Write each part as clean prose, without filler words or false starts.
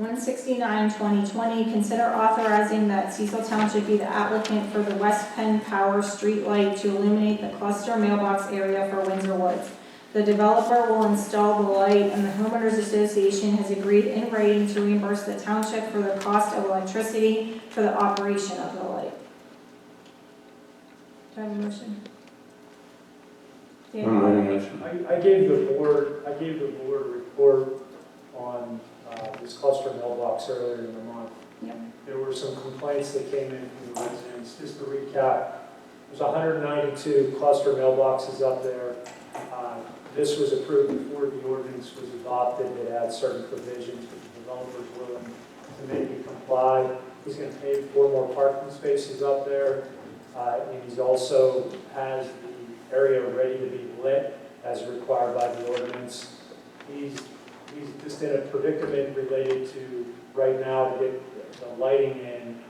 169-2020, consider authorizing that Cecil Township be the applicant for the West Penn Power Street Light to illuminate the cluster mailbox area for Windsor Woods. The developer will install the light, and the homeowners association has agreed in writing to reimburse the township for the cost of electricity for the operation of the light. Do I have a motion? I gave the board a report on this cluster mailbox earlier in the month. Yep. There were some complaints that came in from the residents. Just to recap, there's 192 cluster mailboxes up there. This was approved before the ordinance was adopted. It had certain provisions, but the developer's willing to make it comply. He's going to pay 4 more parking spaces up there, and he's also has the area ready to be lit as required by the ordinance. He's just in a predicament related to right now to get the lighting in.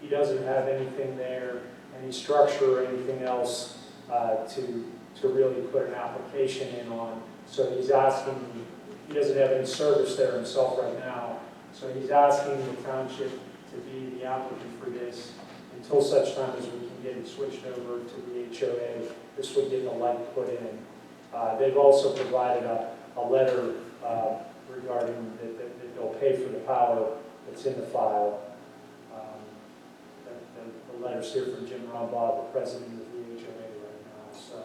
He doesn't have anything there, any structure or anything else to really put an application in on. So he's asking, he doesn't have any service there himself right now. So he's asking the township to be the applicant for this until such time as we can get it switched over to the HOA. This would get the light put in. They've also provided a letter regarding that they'll pay for the power that's in the file. The letter's here from Jim Rombaugh, the president of the HOA right now. So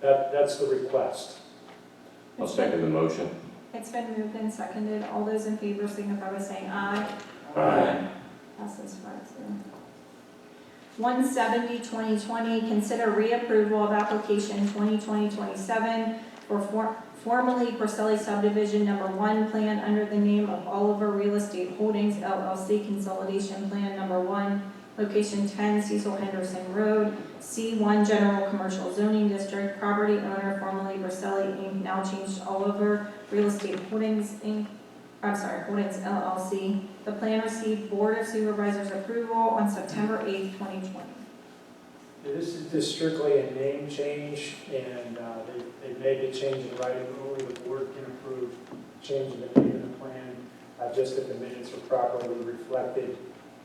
that's the request. I'll second the motion. It's been moved and seconded. All those in favor signify by saying aye. Aye. Passes 5-0. 170-2020, consider reapproval of application 2020-27 for formerly Porcelli subdivision number 1 plan under the name of Oliver Real Estate Holdings LLC consolidation plan number 1, location 10 Cecil Henderson Road, C1 General Commercial Zoning District, property owner formerly Porcelli Inc., now changed Oliver Real Estate Holdings Inc. Holdings LLC. The plan received Board of Supervisors approval on September 8, 2020. This is just strictly a name change, and they've made the change in writing. Only the board can approve changing the name of the plan, just that the minutes are properly reflected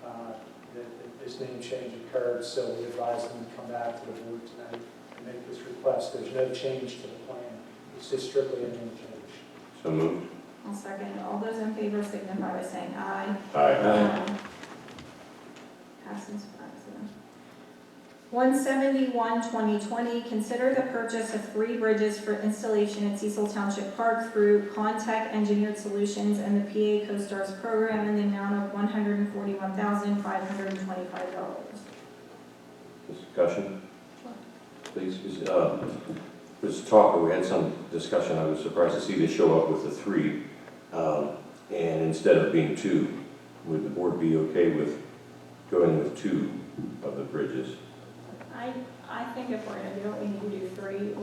that this name change occurred. So we advise them to come back to the board tonight and make this request. There's no change to the plan. It's just strictly a name change. So moved. I'll second. All those in favor signify by saying aye. Aye. Passes 5-0. 171-2020, consider the purchase of 3 bridges for installation at Cecil Township Park through Contech Engineered Solutions and the PA CoStars program in the amount of $141,525. Discussion, please. There's talk, we had some discussion. I was surprised to see this show up with the 3, and instead of being 2. Would the board be okay with going with 2 of the bridges? I think if we're going to do it, we need to do 3.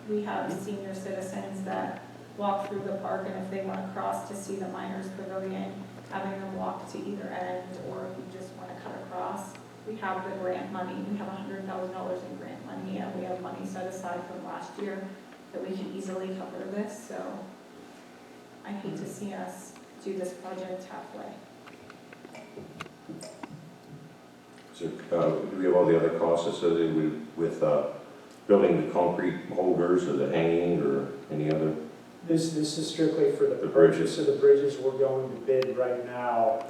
We have senior citizens that walk through the park, and if they want to cross to see the Miners Pavilion, having them walk to either end, or if you just want to cut across, we have the grant money. We have $100,000 in grant money, and we have money set aside from last year that we can easily cover this. So I hate to see us do this project halfway. So, do we have all the other costs associated with building the concrete holders or the hanging or any other? This is strictly for the bridges. purchase of the bridges. We're going to bid right now.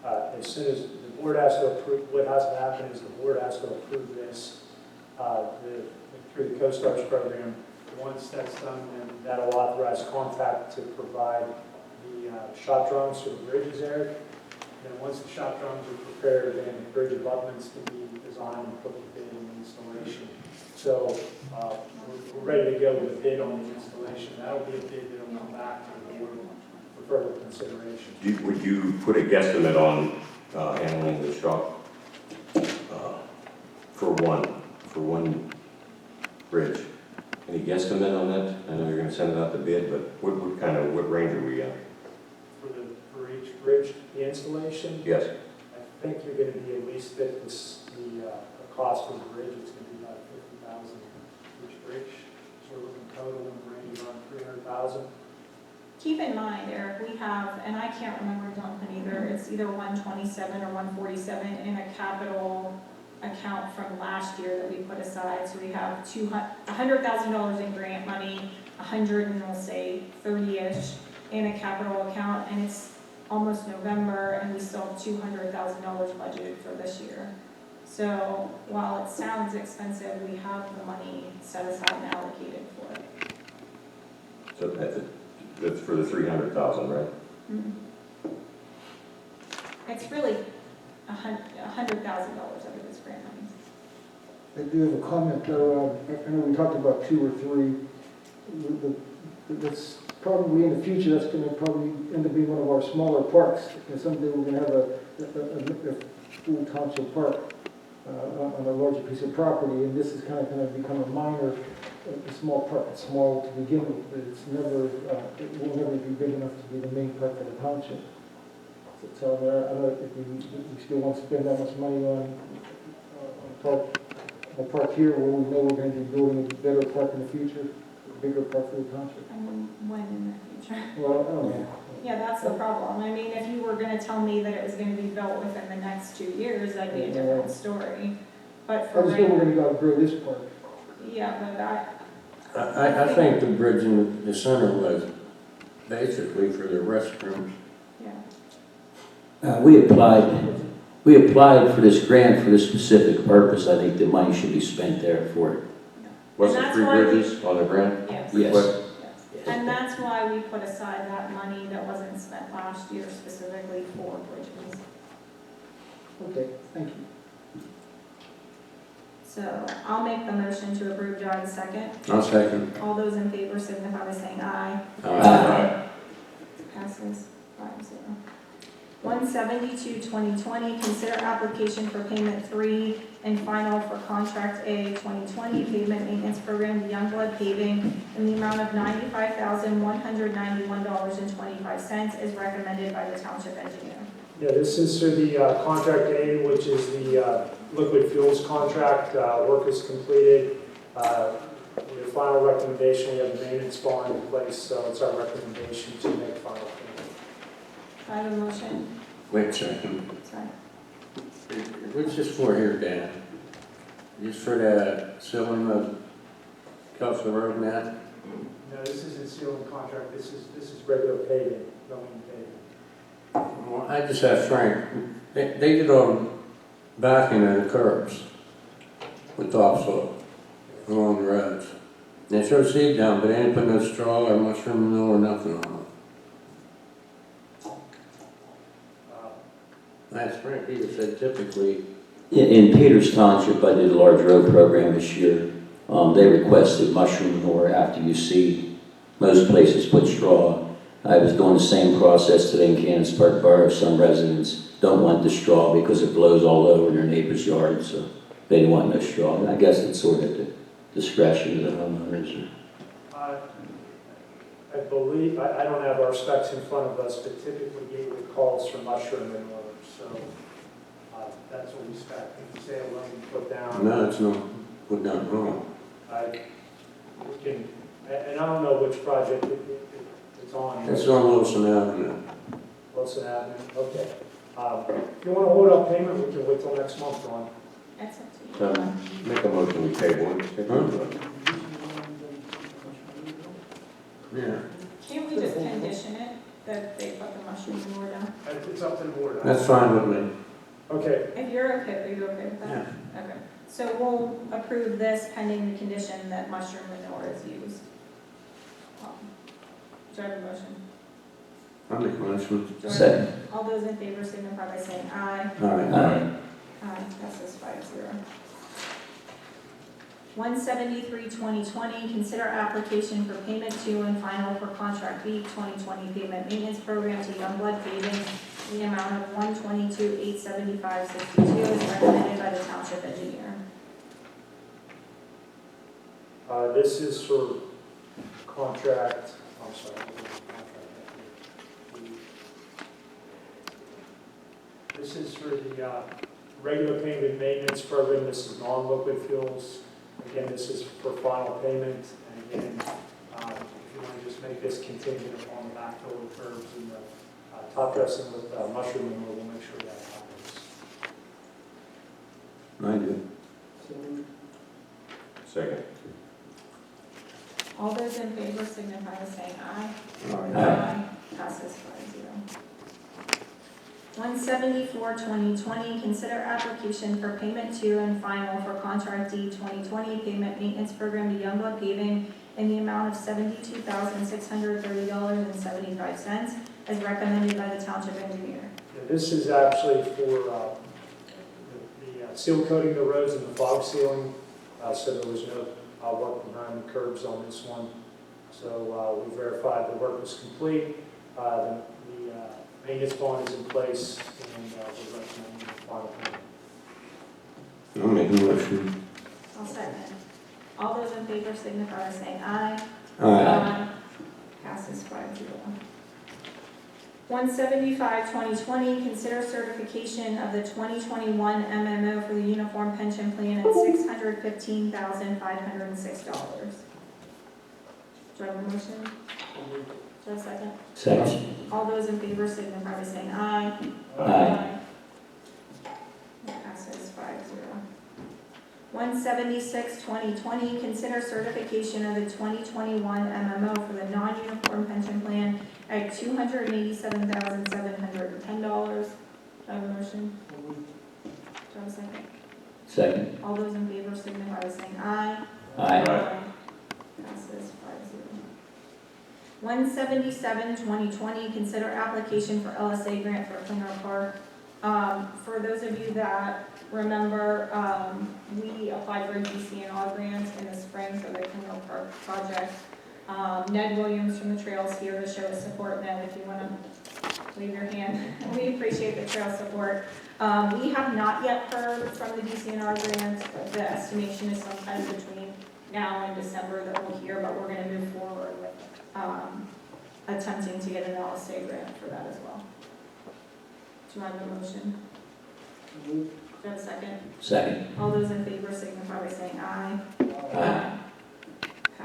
As soon as the board has to approve, what has to happen is the board has to approve this through the CoStars program. Once that's done, then that'll authorize Contact to provide the shop drawings for the bridges there. And then once the shop drawings are prepared, then the bridge abutments can be designed and put the bid in installation. So we're ready to go with a bid on the installation. That'll be a bid that'll come back to the board for further consideration. Would you put a guesstimate on handling the shop for one bridge? Any guesstimate on that? I know you're going to send it out to bid, but what range are we at? For each bridge, the installation? Yes. I think you're going to be at least the cost for the bridge. It's going to be about $50,000 each bridge. So we're looking total in the range around $300,000. keep in mind, Eric, we have, and I can't remember Duncan either, it's either 127 or 147 in a capital account from last year that we put aside. So we have $100,000 in grant money, 100 and we'll say 30-ish in a capital account, and it's almost November and we still have $200,000 budgeted for this year. So while it sounds expensive, we have the money set aside and allocated for it. So that's for the 300,000, right? Mhm. It's really $100,000 under this grant money. I do have a comment, though. I know we talked about 2 or 3. That's probably in the future, that's going to probably end up being one of our smaller parks. And someday we're going to have a full township park on a larger piece of property, and this is kind of going to become a minor, a small park. It's small to begin with, but it's never, it will never be big enough to be the main park of the township. So I don't know if we still want to spend that much money on a park here where we know we're going to be building a better park in the future, a bigger park for the township. I mean, when in the future? Well, I don't know. Yeah, that's the problem. I mean, if you were gonna tell me that it was gonna be built within the next 2 years, that'd be a different story. But I for just know we're right, going to grow this park. yeah, but I think the bridge in the center was basically for the restrooms. yeah. We applied for this grant for this specific purpose. I think the money should be spent there for it. What's And the that's 3 why we- bridges on the grant? Yes. Yes. What- Yes. And that's why we put aside that money that wasn't spent last year specifically for bridges. Okay, thank you. So I'll make the motion to approve. Do I have a second? I'll second. All those in favor signify by saying aye. Aye. Passes 5-0. 172-2020, consider application for payment 3 and final for contract A 2020 pavement maintenance program to Youngblood Paving in the amount of $95,191.25 as recommended by the township engineer. Yeah, this is for the contract A, which is the liquid fuels contract. Work is completed. The final recommendation, we have the maintenance bond in place, so it's our recommendation to make final payment. I have a motion. Wait a second. Sorry. What's this for here, Dan? Just for the sealing of Cecil Road now? No, this isn't sealing contract. This is regular paving, going paving. Well, I just asked Frank, they did all backing of the curbs with topsoil along the roads. They throw seed down, but they didn't put no straw or mushroom manure or nothing on it. I asked Frank, he said typically, In Peters Township, I did a large road program this year. They requested mushroom manure after you see most places put straw. I was doing the same process today in Kansas Park Borough. Some residents don't want the straw because it blows all over their neighbor's yard, so they didn't want no straw. And I guess it's sort of the discretion of the homeowners. I believe, I don't have our specs in front of us, but typically Gateway calls for mushroom manure, so that's what we spec. If you say a loan put down, no, it's not put down wrong. we can, and I don't know which project it's on. It's on Wilson Avenue. Wilson Avenue, okay. If you want to hold up payment, we can wait till next month, Ron. That's up to you. Make a motion, we table it. Yeah, Can't we just condition it that they put the mushroom manure down? It's up to the board. that's fine with me. Okay, If you're okay, are you okay with that? Okay. So we'll approve this pending the condition that mushroom manure is used. Do I have a motion? I'll make a motion. Jordan? Second. All those in favor signify by saying aye. All right. Aye. Aye, passes 5-0. 173-2020, consider application for payment to and final for contract B 2020 pavement maintenance program to Youngblood Paving in the amount of $122,875.62 as recommended by the township engineer. this is for contract, I'm sorry. This is for the regular payment maintenance program. This is non-liquid fuels. Again, this is for final payment. And again, if you want to just make this contingent upon the backfill the curbs and the top dressing with mushroom manure, we'll make sure that happens. I do. So, Second. All those in favor signify by saying aye. Aye. Passes 5-0. 174, 2020, consider application for payment to and final for contract D 2020 payment maintenance program to Youngblood Paving in the amount of $72,630.75 as recommended by the township engineer. And this is actually for the seal coating the roads and the fog sealing, so there was no work behind the curbs on this one. So we verified the work was complete, the maintenance bond is in place, and we're recommending the final payment. I'll make a motion. I'll second. All those in favor signify by saying aye. Aye. Passes 5-0. 175, 2020, consider certification of the 2021 MMO for the Uniform Pension Plan at $615,506. Do I have a motion? Do I have a second? Second. All those in favor signify by saying aye. Aye. That passes 5-0. 176, 2020, consider certification of the 2021 MMO for the non-uniform pension plan at $287,710. Do I have a motion? Do I have a second? Second. All those in favor signify by saying aye. Aye. Passes 5-0. 177, 2020, consider application for LSA grant for Klinger Park. For those of you that remember, we applied for a DCNR grant in the spring for the Klinger Park project. Ned Williams from the Trails here to show his support. Ned, if you want to wave your hand, we appreciate the trail support. We have not yet heard from the DCNR grant, but the estimation is sometime between now and December that we'll hear, but we're going to move forward with attempting to get an LSA grant for that as well. Do you want a motion? Do you have a second? Second. All those in favor signify by saying aye. Aye.